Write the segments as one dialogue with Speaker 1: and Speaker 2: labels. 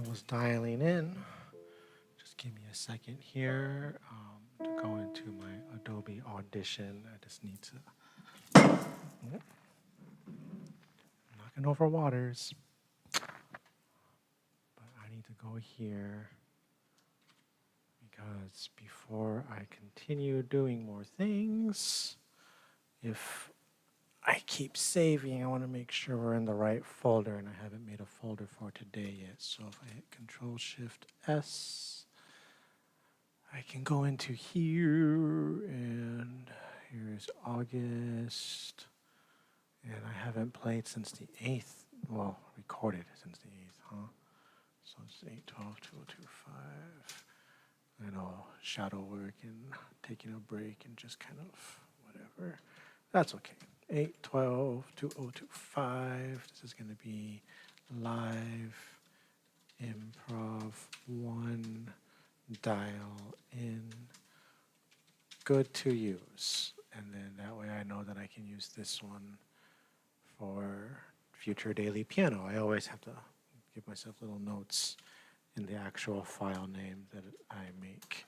Speaker 1: I was dialing in. Just give me a second here to go into my Adobe Audition. I just need to. Knocking over waters. But I need to go here because before I continue doing more things, if I keep saving, I want to make sure we're in the right folder, and I haven't made a folder for today yet. So if I hit Control-Shift-S, I can go into here, and here's August, and I haven't played since the 8th, well, recorded since the 8th, huh? So it's 8/12/2025. I know, shadow work and taking a break and just kind of whatever. That's okay. 8/12/2025. This is going to be live improv 1 dial in. Good to use. And then that way I know that I can use this one for future daily piano. I always have to give myself little notes in the actual file name that I make.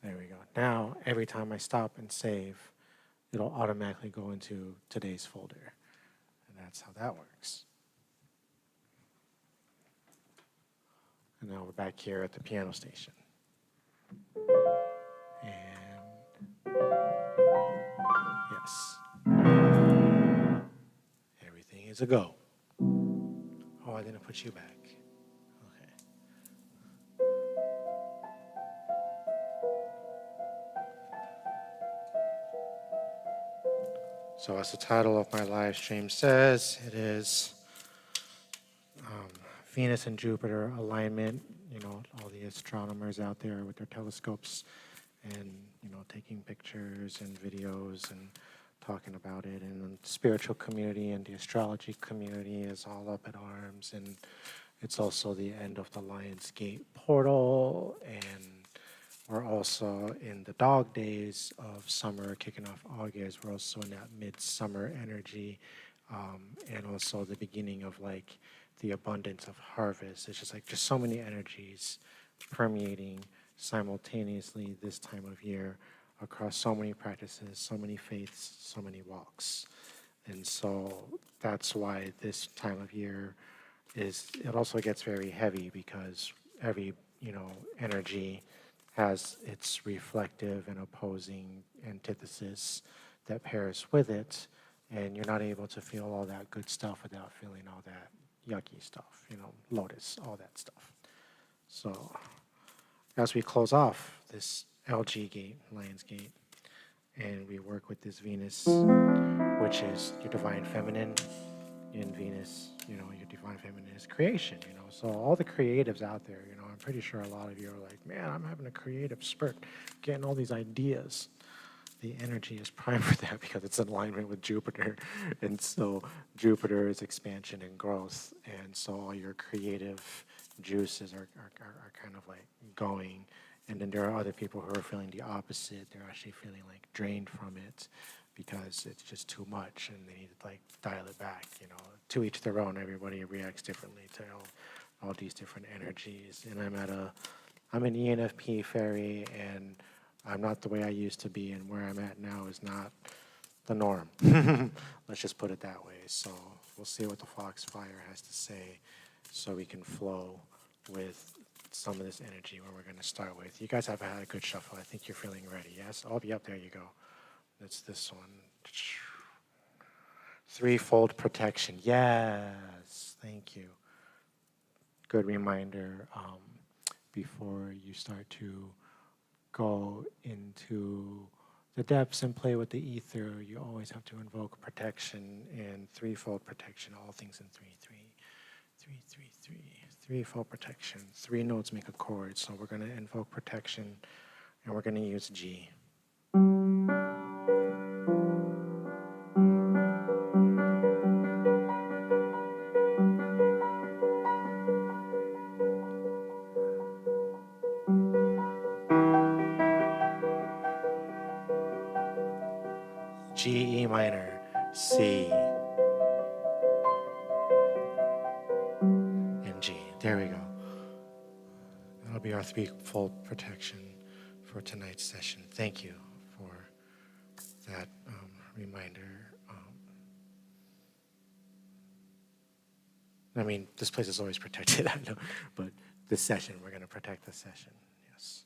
Speaker 1: There we go. Now, every time I stop and save, it'll automatically go into today's folder. And that's how that works. And now we're back here at the piano station. And yes. Everything is a go. Oh, I didn't put you back. Okay. So as the title of my live stream says, it is Venus and Jupiter alignment. You know, all the astronomers out there with their telescopes and, you know, taking pictures and videos and talking about it. And the spiritual community and the astrology community is all up at arms. And it's also the end of the Lionsgate portal. And we're also in the dog days of summer, kicking off August. We're also in that midsummer energy. And also the beginning of like the abundance of harvest. It's just like just so many energies permeating simultaneously this time of year across so many practices, so many faiths, so many walks. And so that's why this time of year it also gets very heavy because every, you know, energy has its reflective and opposing antithesis that pairs with it, and you're not able to feel all that good stuff without feeling all that yucky stuff, you know, lotus, all that stuff. So as we close off this LG gate, Lions gate, and we work with this Venus, which is your divine feminine in Venus, you know, your divine feminine is creation, you know. So all the creatives out there, you know, I'm pretty sure a lot of you are like, man, I'm having a creative spurt, getting all these ideas. The energy is prime for that because it's in alignment with Jupiter. And so Jupiter is expansion and growth. And so all your creative juices are kind of like going. And then there are other people who are feeling the opposite. They're actually feeling like drained from it because it's just too much and they need to like dial it back, you know. To each their own. Everybody reacts differently to all these different energies. And I'm an ENFP fairy, and I'm not the way I used to be, and where I'm at now is not the norm. Let's just put it that way. So we'll see what the Foxfire has to say so we can flow with some of this energy where we're going to start with. You guys have had a good shuffle. I think you're feeling ready, yes? Oh, yep, there you go. That's this one. Threefold protection. Yes, thank you. Good reminder before you start to go into the depths and play with the ether, you always have to invoke protection and threefold protection, all things in 3-3. Threefold protection. 3 notes make a chord, so we're going to invoke protection and we're going to use G. G, E minor, C, and G. There we go. our threefold protection for tonight's session. Thank you for that reminder. I mean, this place is always protected, I know, but this session, we're going to protect this session, yes.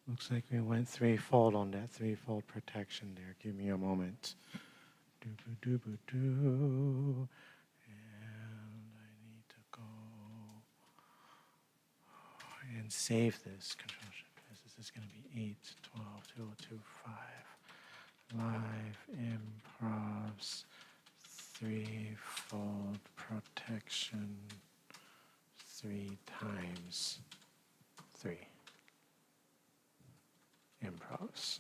Speaker 1: Looks like we went threefold on that threefold protection there. Give me a moment. Doo-boo-doo-boo-doo. And I need to go and save this control shift because this is going to be 8, 12, 2025. Live improvs threefold protection 3 times 3 improvs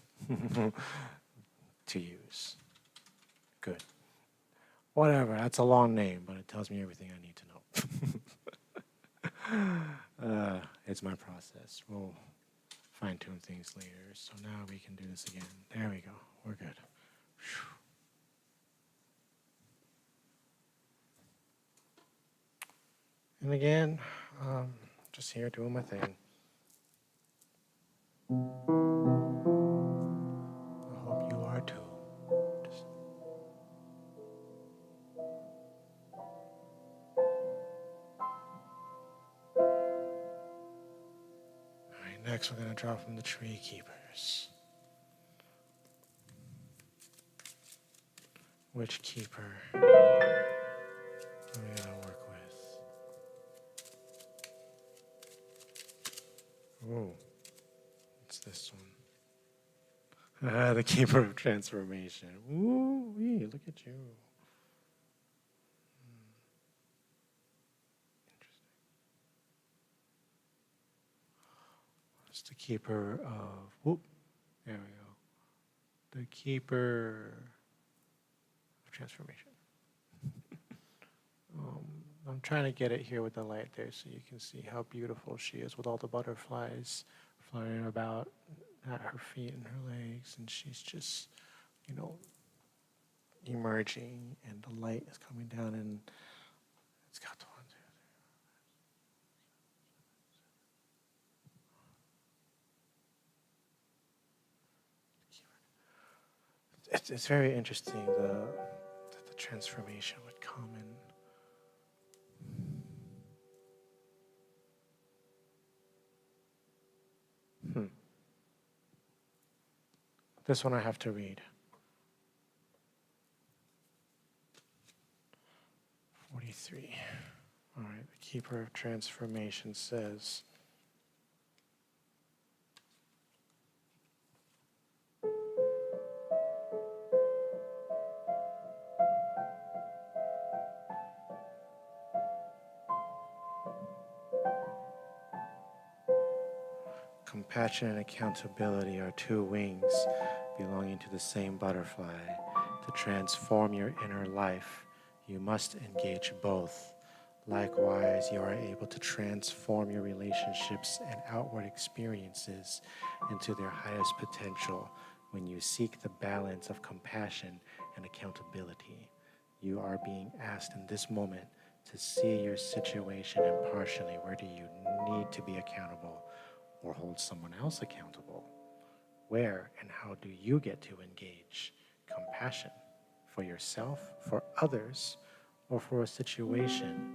Speaker 1: to use. Good. Whatever, that's a long name, but it tells me everything I need to know. It's my process. We'll fine-tune things later. So now we can do this again. There we go. We're good. Whew. And again, just here doing my thing. I hope you are too. Alright, next we're going to draw from the tree keepers. Which keeper are we going to work with? Oh, what's this one? The keeper of transformation. Ooh, look at you. Interesting. It's the keeper of, there we go. The keeper of transformation. I'm trying to get it here with the light there so you can see how beautiful she is with all the butterflies flying about at her feet and her legs, and she's just, emerging, and the light is coming down, and it's got the one, two, three. It's very interesting that the transformation would come in. This one I have to read. 43. All right, the Keeper of Transformation says, compassion and accountability are two wings belonging growing into the same butterfly. To transform your inner life, you must engage both. Likewise, you are able to transform your relationships and outward experiences into their highest potential when you seek the balance of compassion and accountability. You are being asked in this moment to see your situation impartially. Where do you need to be accountable or hold someone else accountable? Where and how do you get to engage compassion for yourself, for others, or for a situation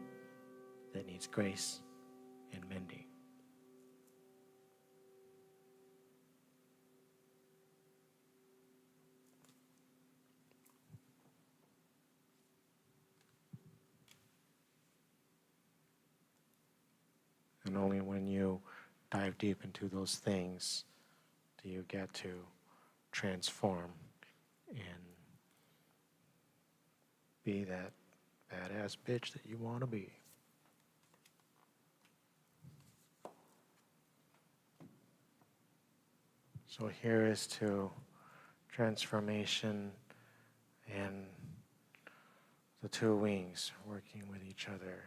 Speaker 1: that needs grace and mending? And only when you dive deep into those things do you get to transform and be that badass bitch that you want to be. So here is to transformation and the two wings working with each other.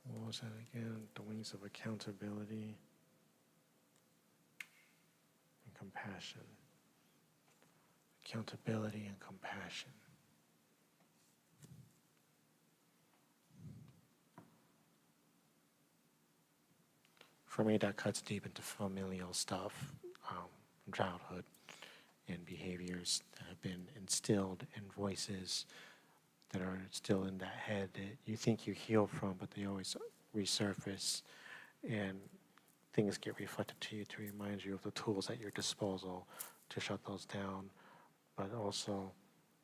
Speaker 1: What was that again? The wings of accountability and compassion. Accountability and compassion. For me, that cuts deep into familial stuff from childhood and behaviors that have been instilled and voices that are still in that head that you think you heal from, but they always resurface, and things get reflected to you to remind you of the tools at your disposal to shut those down, but also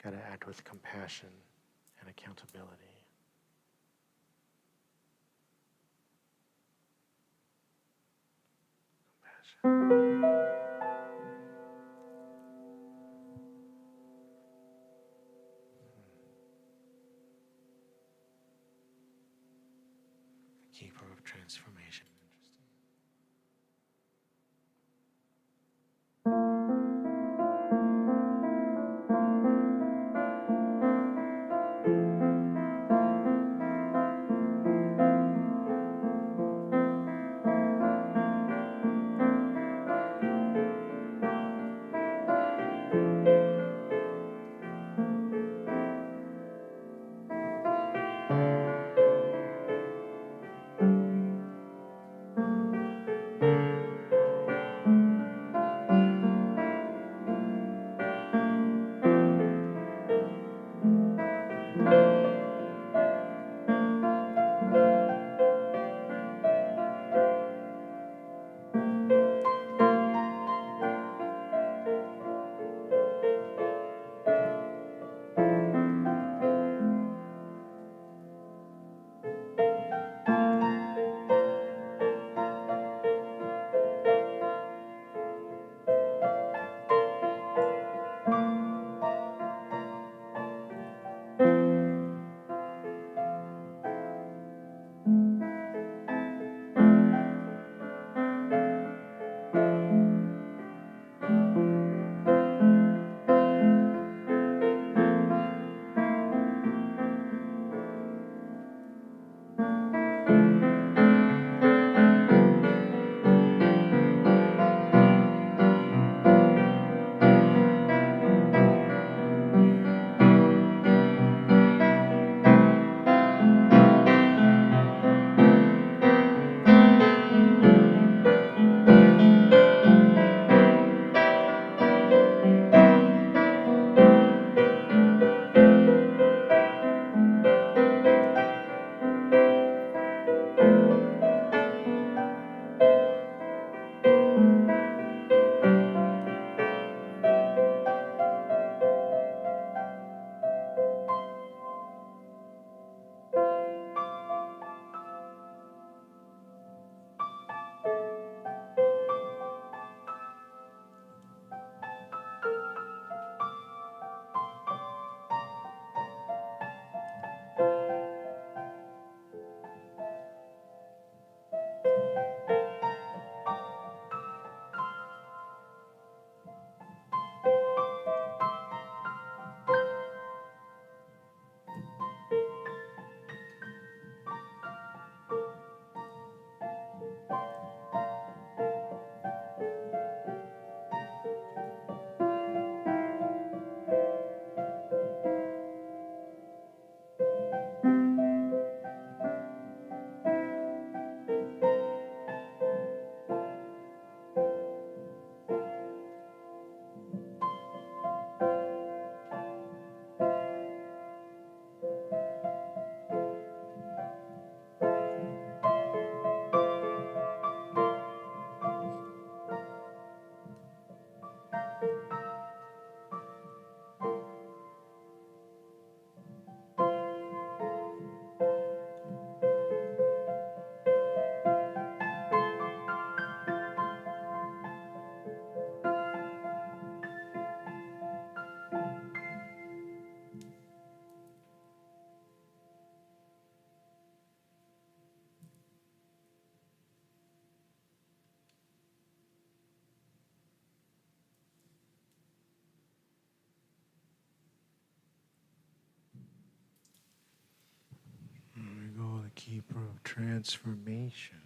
Speaker 1: got to act with compassion and accountability. Keeper of transformation. Interesting. keeper of transformation.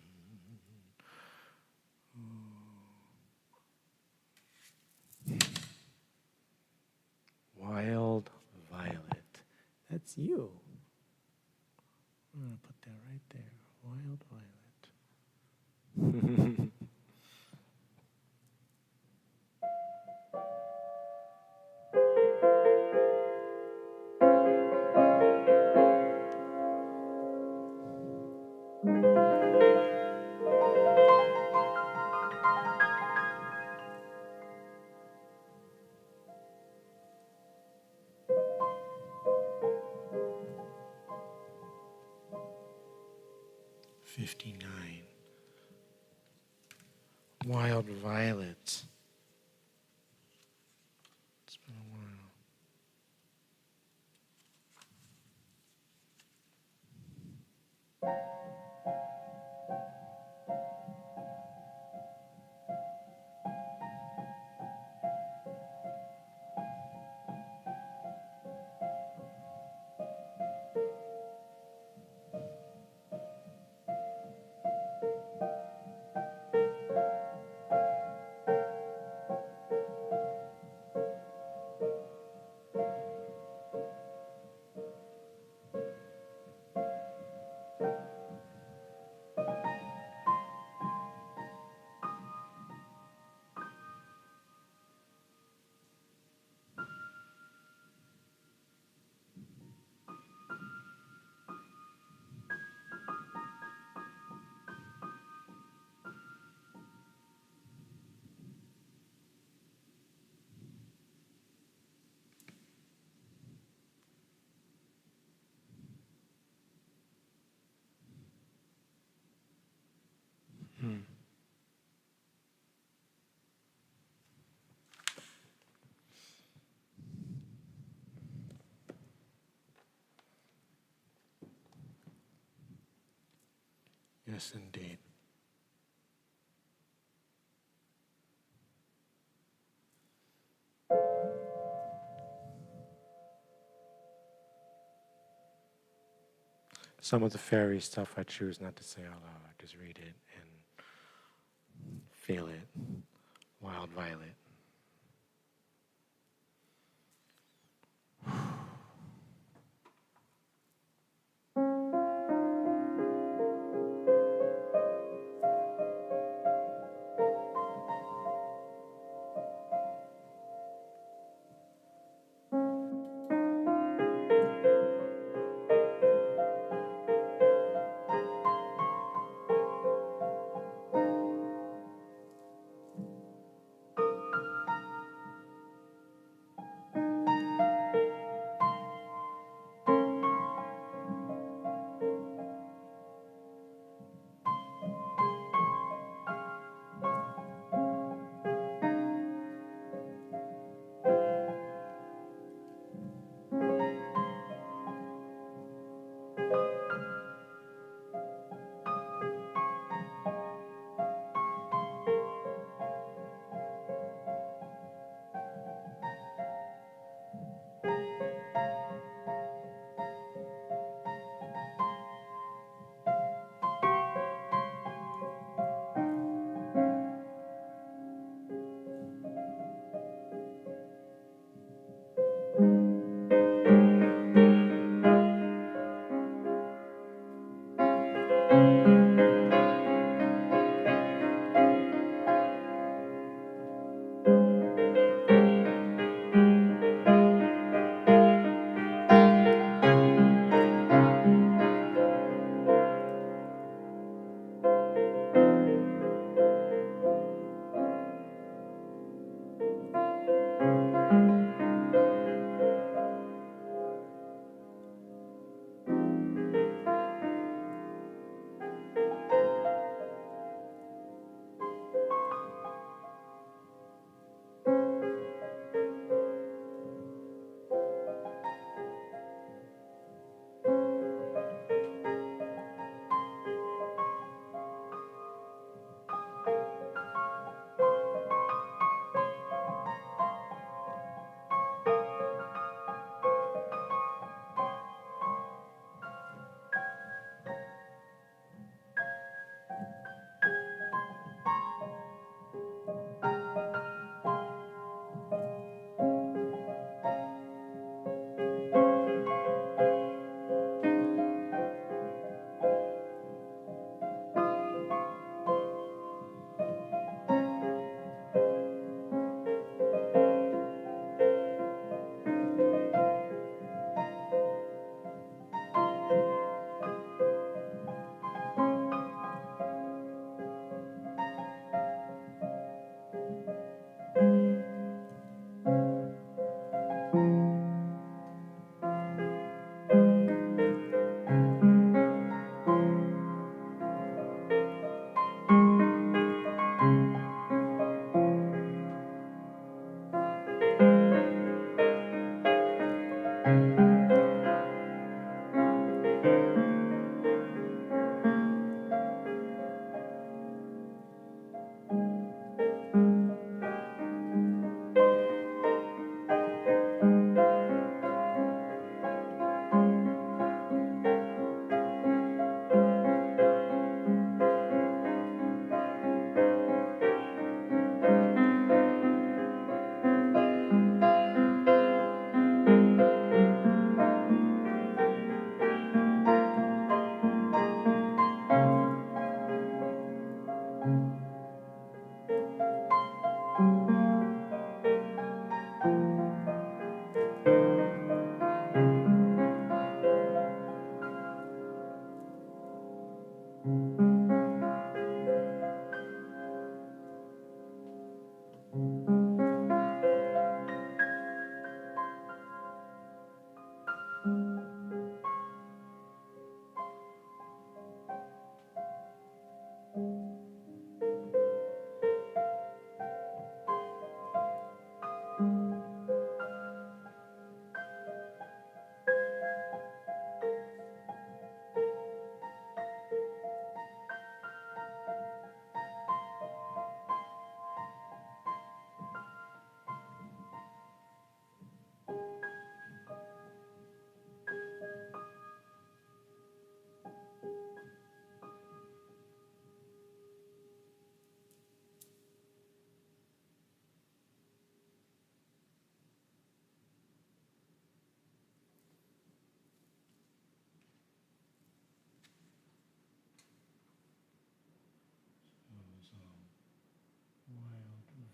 Speaker 1: Wild violet. That's you. I'm going to put that right there. Wild violet. 59. Wild violet. It's been a while. Yes, indeed. Some of the fairy stuff I choose not to say out loud. I just read it and feel it. Wild violet. Wild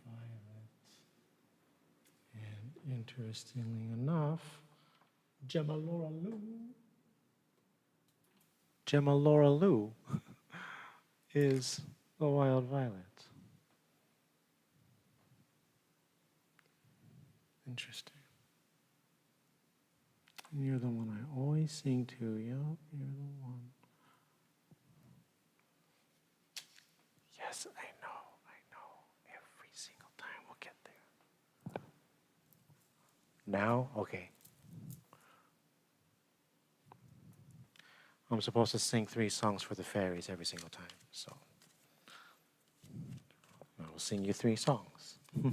Speaker 1: violet. And interestingly enough, Gmajor7 I is the wild violet. Interesting. And you're the one I always sing to. Yep, you're the one. Yes, I know. Every single time we'll get there. Now? Okay. I'm supposed to sing 3 songs for the fairies every single time, so I will sing you 3 songs. So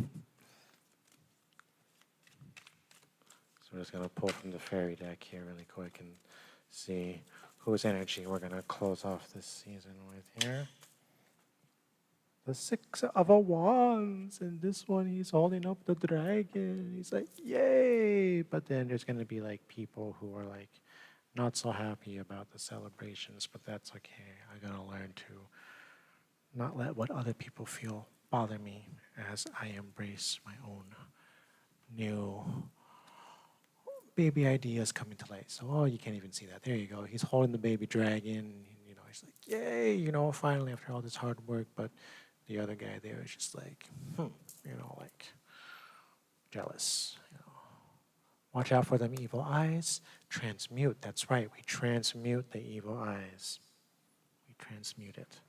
Speaker 1: we're just going to pull from the fairy deck here really quick and see whose energy we're going to close off this season with here. The 6 of Wands, and this one he's holding up the dragon. He's like, yay! But then there's going to be like people who are like not so happy about the celebrations, but that's okay. I got to learn to not let what other people feel bother me as I embrace my own new baby ideas coming to light. So, oh, you can't even see that. There you go. He's holding the baby dragon. You know, he's like, yay, you know, finally after all this hard work. But the other guy there is just like, you know, like jealous. You know. Watch out for them evil eyes. Transmute. That's right. We transmute the evil eyes. We transmute it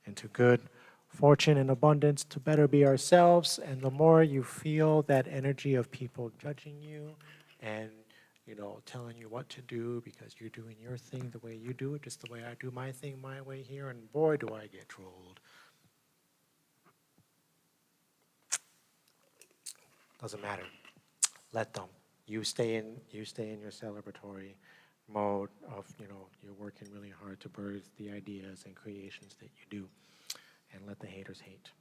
Speaker 1: into good fortune and abundance to better be ourselves. And the more you feel that energy of people judging you and, you know, telling you what to do because you're doing your thing the way you do it, just the way I do my thing my way here, and boy, do I get trolled. Doesn't matter. Let them. You stay in your celebratory mode of, you know, you're working really hard to birth the ideas and creations that you do, and let the haters hate.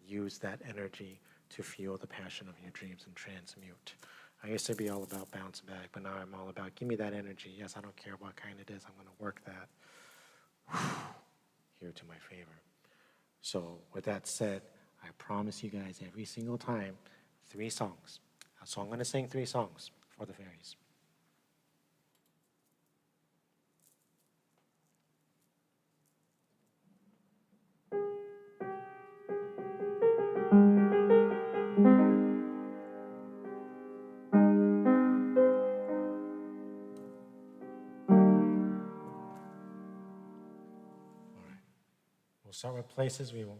Speaker 1: Use that energy to fuel the passion of your dreams and transmute. I used to be all about bounce back, but now I'm all about give me that energy. Yes, I don't care what kind it is. I'm going to work that here to my favor. So with that said, I promise you guys every single time 3 songs. So I'm going to sing 3 songs for the fairies. We'll start with places we won't.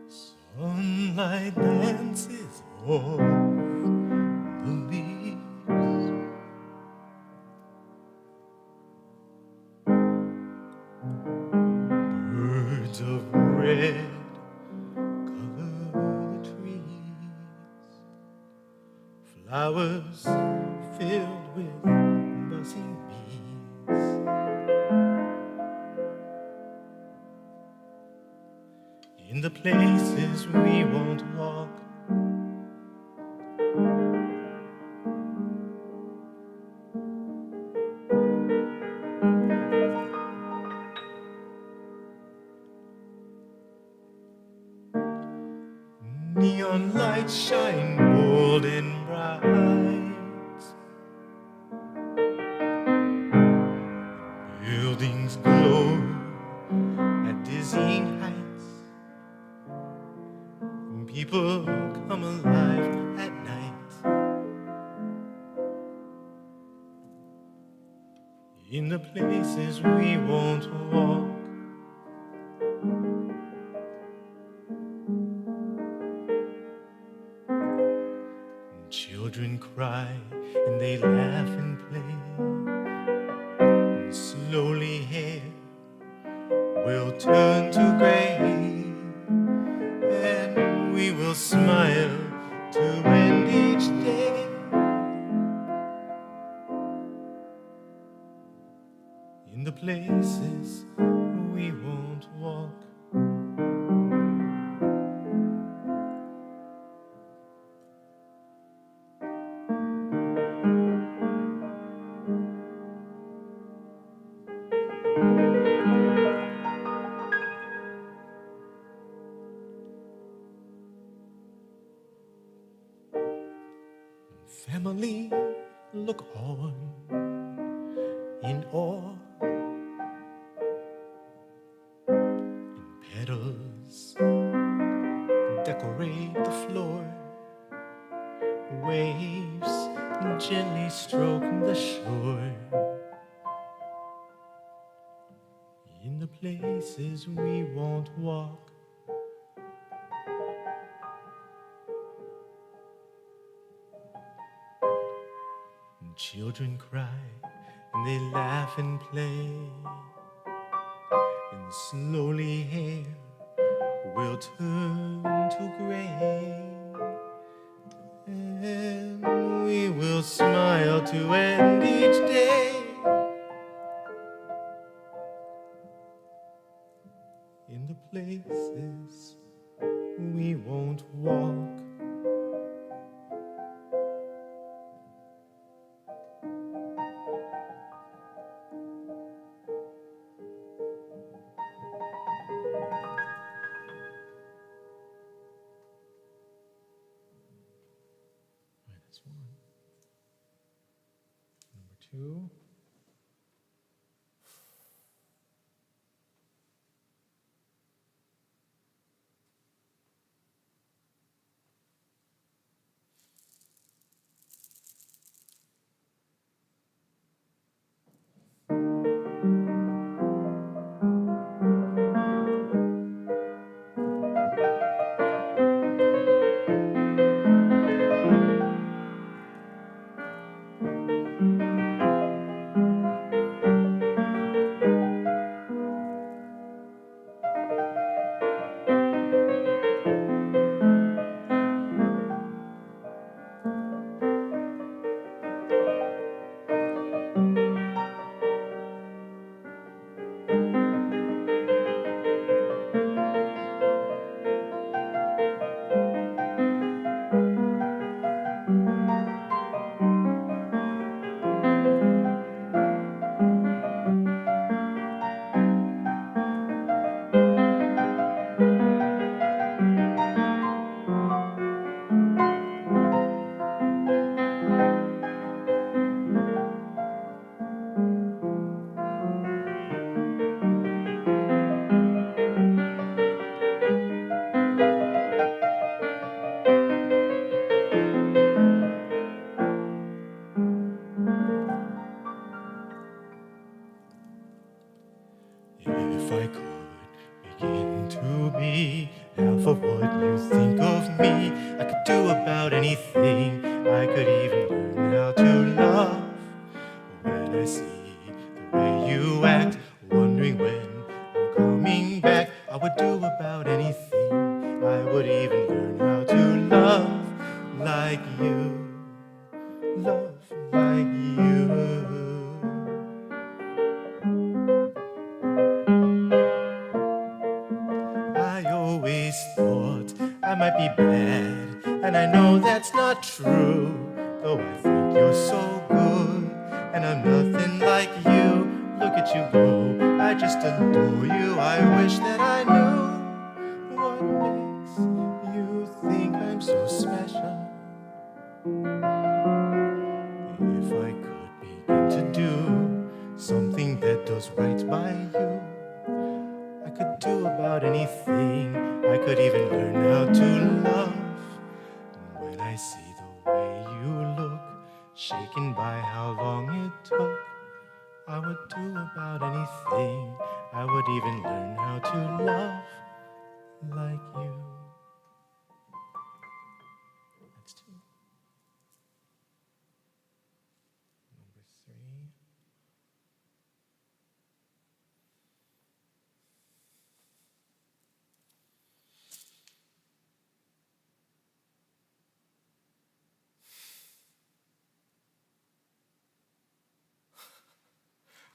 Speaker 2: Sunlight dances on the leaves. Birds of red color the trees. Flowers filled with buzzing bees. In the places we won't walk, lights shine bold and bright. Buildings glow at dizzying heights. People come alive at night. In the places we won't walk. Children cry and they laugh and play. And slowly hair will turn to gray, and we will smile to end each day. In the places we won't walk. Family, look on in awe. And petals decorate the floor. Waves gently stroke the shore. In the places we won't walk. Children cry and they laugh and play, and slowly hair will turn to gray, and we will smile to end each day. In the places we won't walk. That's one. Number two. If I could begin to be half of what you think of me, I could do about anything. I could even learn how to love. When I see the way you act, wondering when I'm coming back, I would do about anything. I would even learn how to love like you, love like you. I always thought I might be bad, and I know that's not true. Though I think you're so good, and I'm nothing like you. Look at you go, I just adore you. I wish that I knew what makes you think I'm so special. shaken by how long it took. I would do about anything. I would even learn how to love like you. That's 2. Number 3.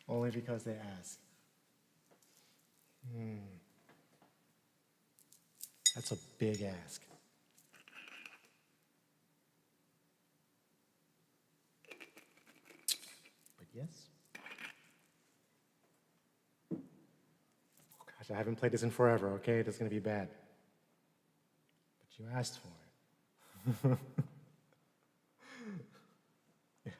Speaker 2: Only because they ask. That's a big ask. But yes. Oh gosh, I haven't played this in forever, okay? This is going to be bad. But you asked for it. Yeah.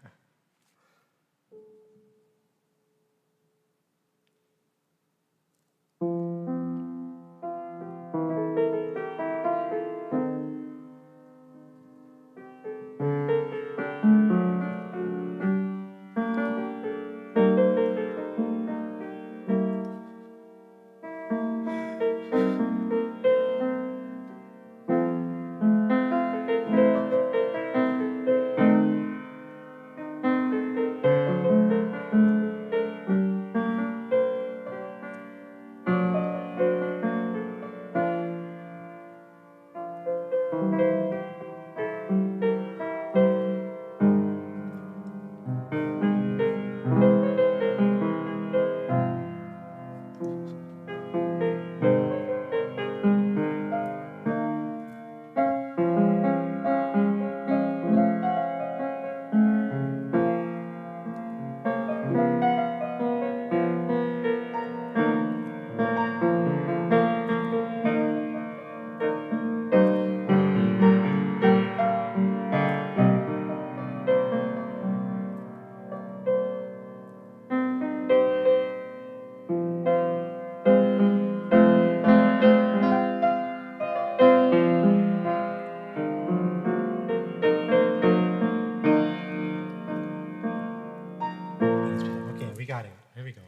Speaker 2: Okay, we got it. Here we go.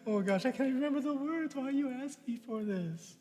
Speaker 2: Oh gosh, I can't remember the words. Why you ask me for this?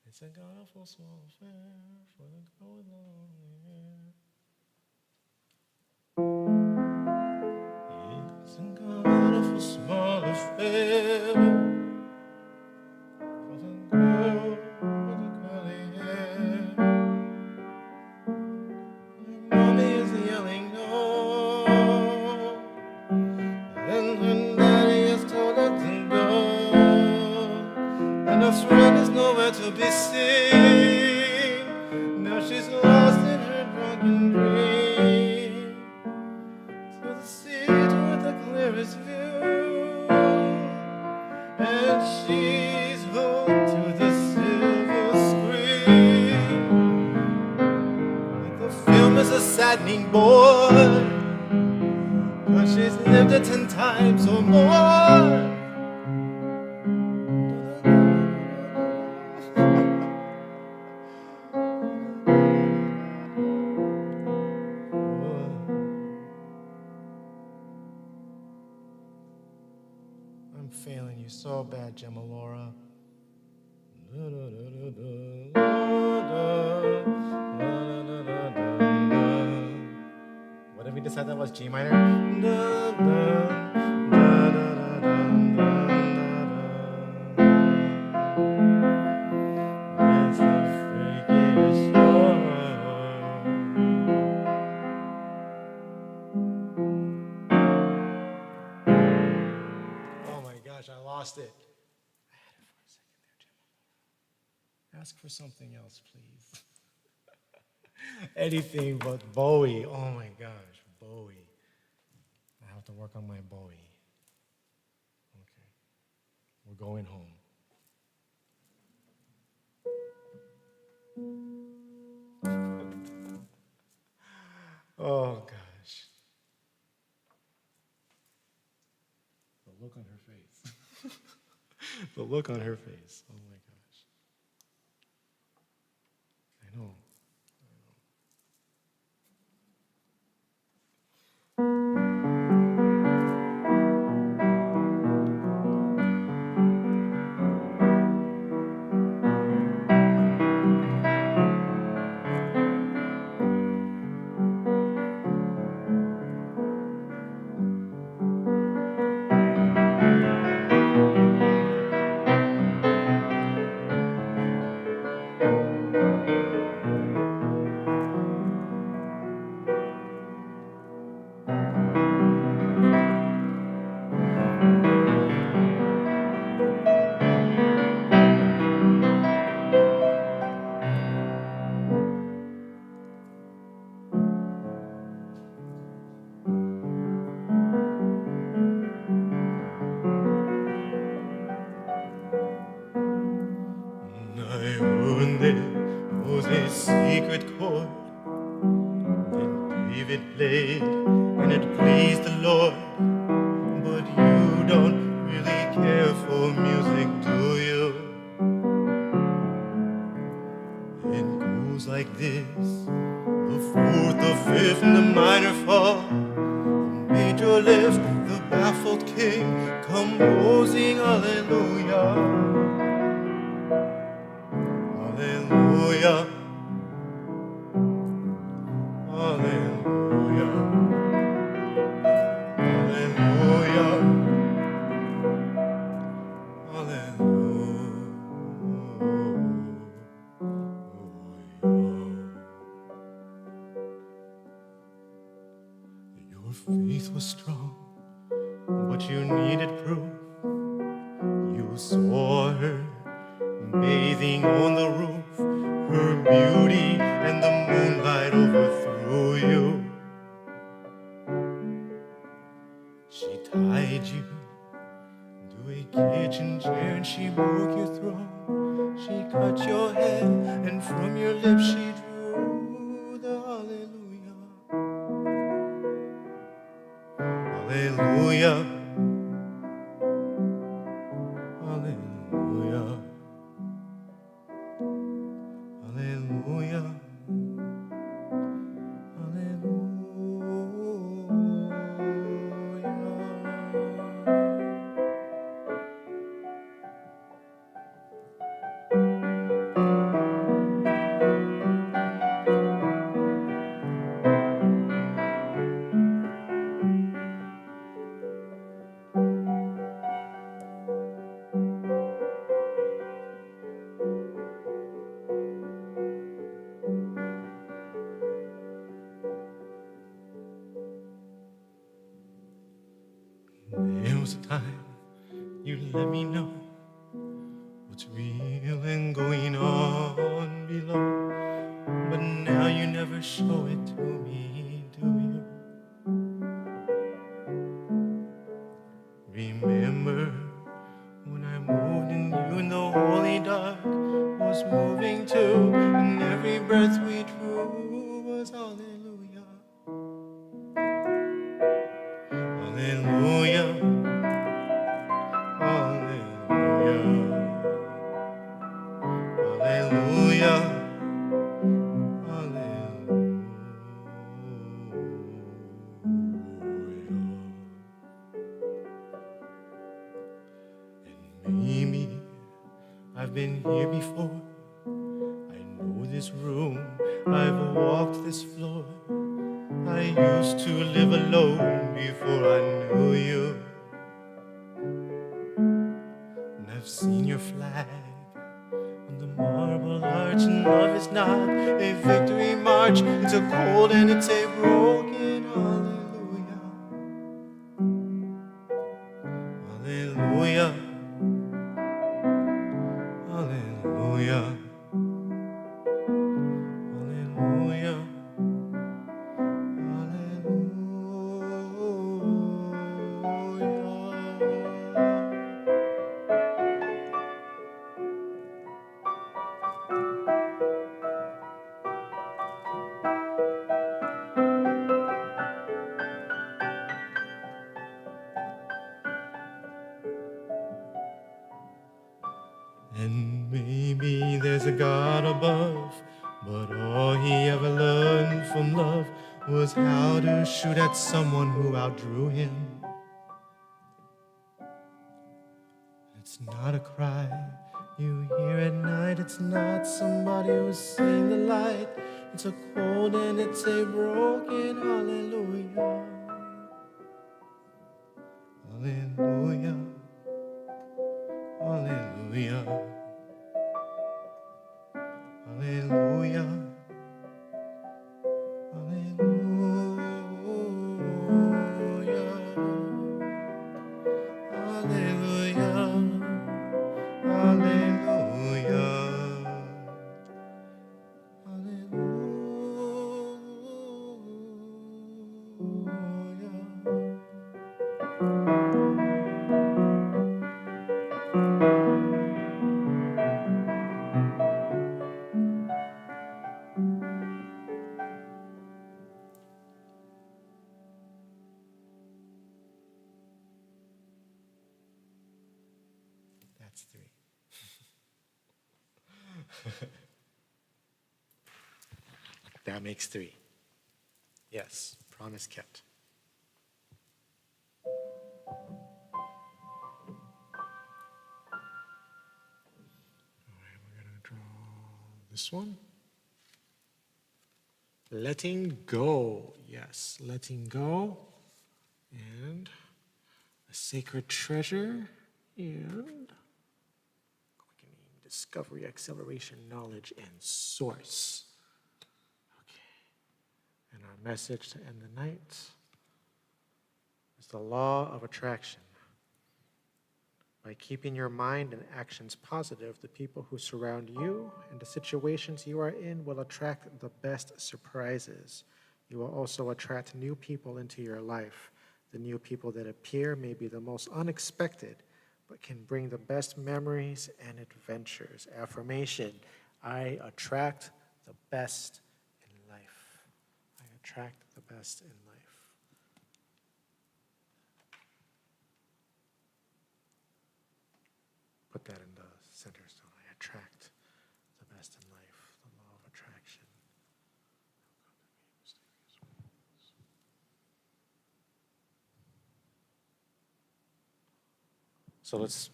Speaker 2: It's a god-awful small affair for the girl with long hair. It's a god-awful small affair for the girl with the curly hair. Her mommy is yelling no, and her daddy has told her to go, and her friend is nowhere to be seen. Now she's lost in her drunken dream. To the sea with the clearest view, and She's hooked to the silver screen. The film is a saddening bore, 'cause she's lived it 10 times or more. I'm failing you so bad, Gemma-Laura. What did we decide that was? G minor? It's the freakiest song. Oh my gosh, I lost it. I had it for a second there, Jim. Ask for something else, please. Anything but Bowie. Oh my gosh, Bowie. I have to work on my Bowie. Okay. We're going home. Oh gosh. The look on her face. The look on her face. Oh my gosh. I know. I heard there was a secret chord that David played, and it pleased the Lord. But you don't really care for music, do you? It goes like this: the fourth, the fifth, and the minor fall. The major lift, the baffled king composing hallelujah. Hallelujah, hallelujah, hallelujah, hallelujah. Your faith was strong, but you needed proof. You saw her bathing on the roof, her beauty and the moonlight overthrew you. She tied you to a kitchen chair and she broke your throat. She cut your hair and from your lips she drew the hallelujah. Hallelujah. Hallelujah. Hallelujah. There was a time you let me know what's real and going on below, but now you never show it to me, do you? Remember when I moved was moving too, and every breath we drew was hallelujah. Hallelujah. Hallelujah. Hallelujah. And maybe I've been here before. I know this room. I've walked this floor. I used to live alone before I knew you. And I've seen your flag on the marble arch, and love is not a victory march. It's a cold and it's a broken hallelujah. Hallelujah. Hallelujah. Hallelujah. And maybe there's a God above, but all he ever learned from love was how to shoot at someone who outdrew him. It's not a cry you hear at night. It's not somebody who's seen the light. It's a cold and it's a broken hallelujah. Hallelujah. Hallelujah. Hallelujah. That's three. That makes three. Yes, promise kept. All right, we're going to draw this one. Letting go. Yes, letting go. And a sacred treasure. And awakening, discovery, acceleration, knowledge, and source. Okay. And our message to end the night is the law of attraction. By keeping your mind and actions positive, the people who surround you and the situations you are in will attract the best surprises. You will also attract new people into your life. The new people that appear may be the most unexpected, but can bring the best memories and adventures. Affirmation: I attract the best in life. I attract the best in life. Put that in the center stone. I attract the best in life. The law of attraction. So let's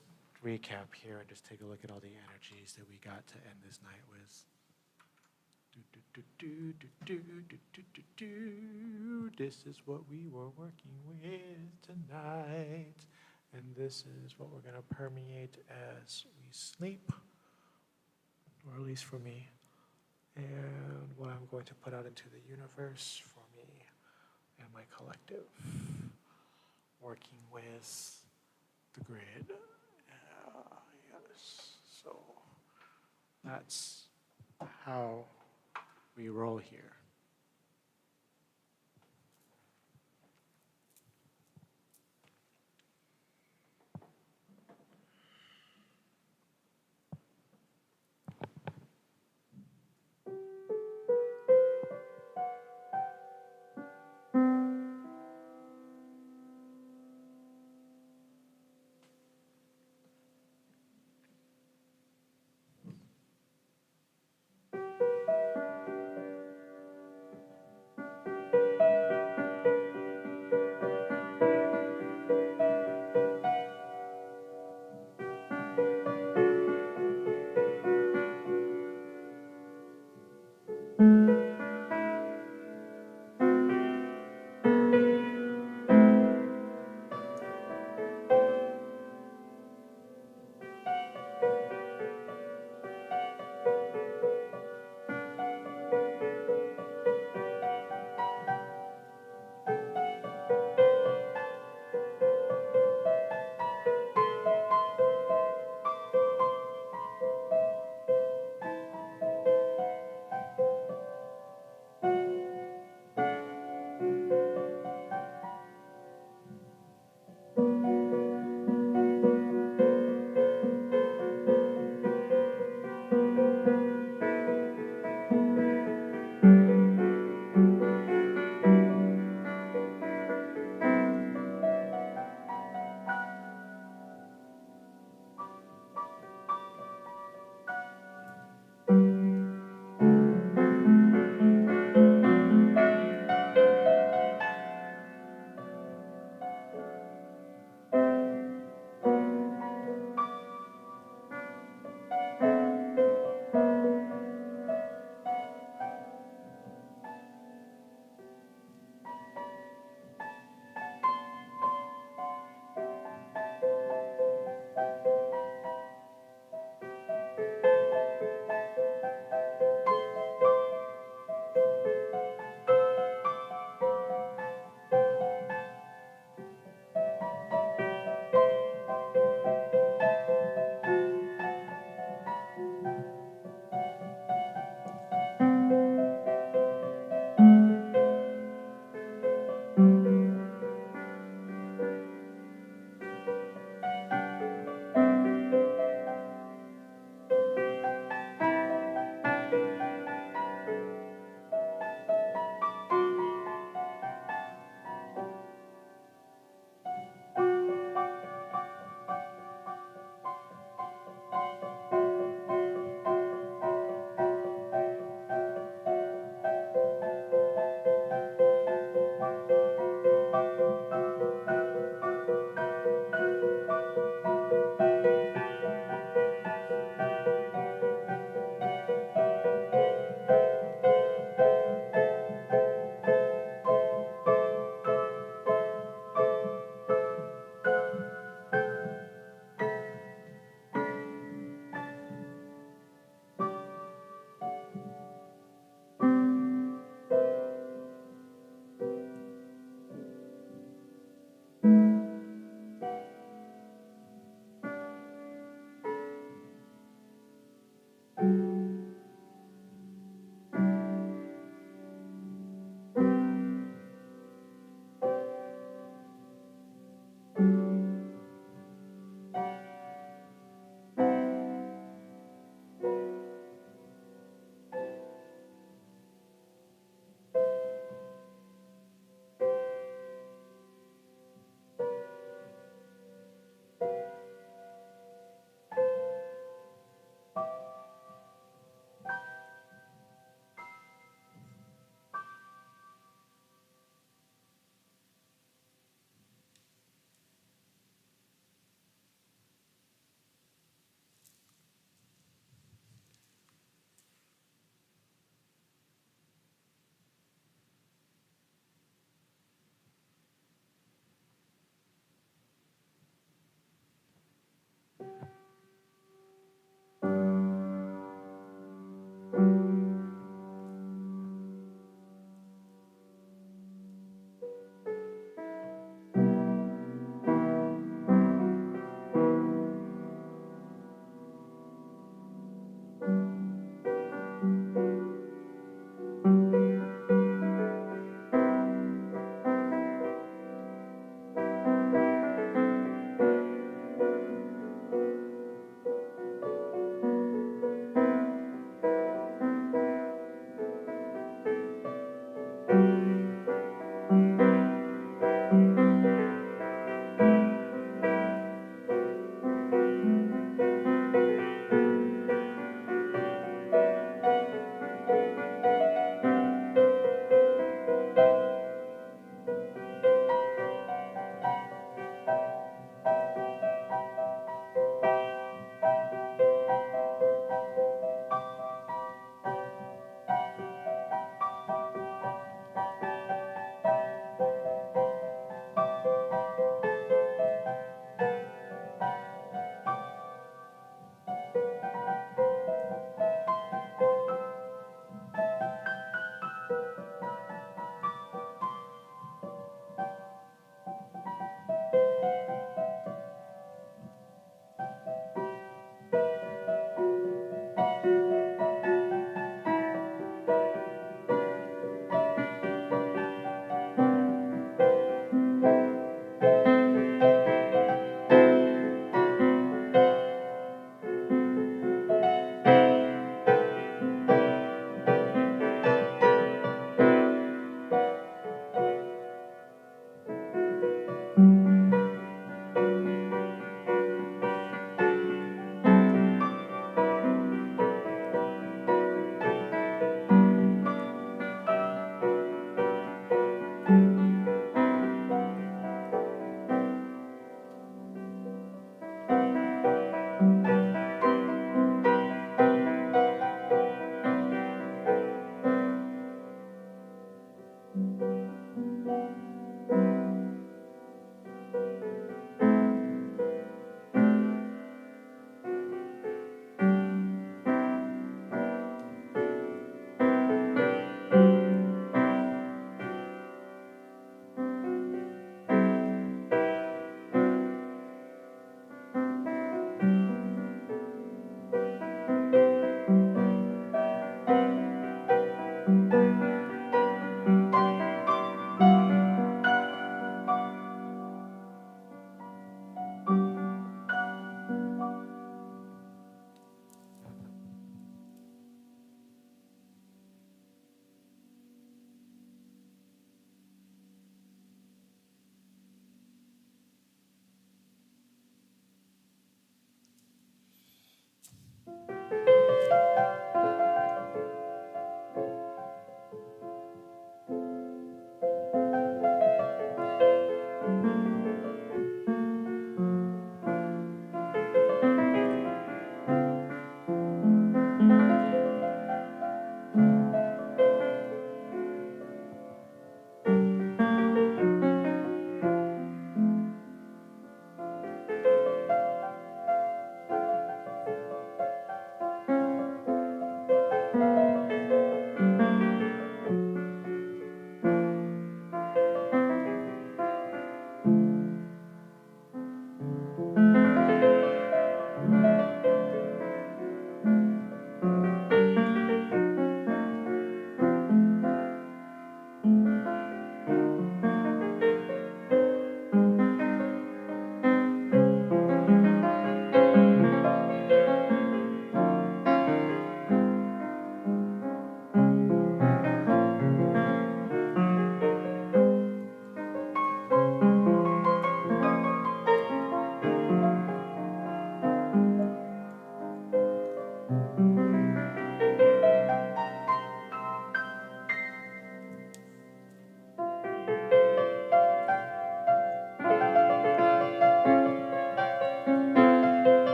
Speaker 2: recap here and just take a look at all the energies that we got to end this night with. This is what we were working with tonight. And this is what we're going to permeate as we sleep, or at least for me, and what I'm going to put out into the universe for me and my collective, working with the grid. Yes, so that's how we roll here.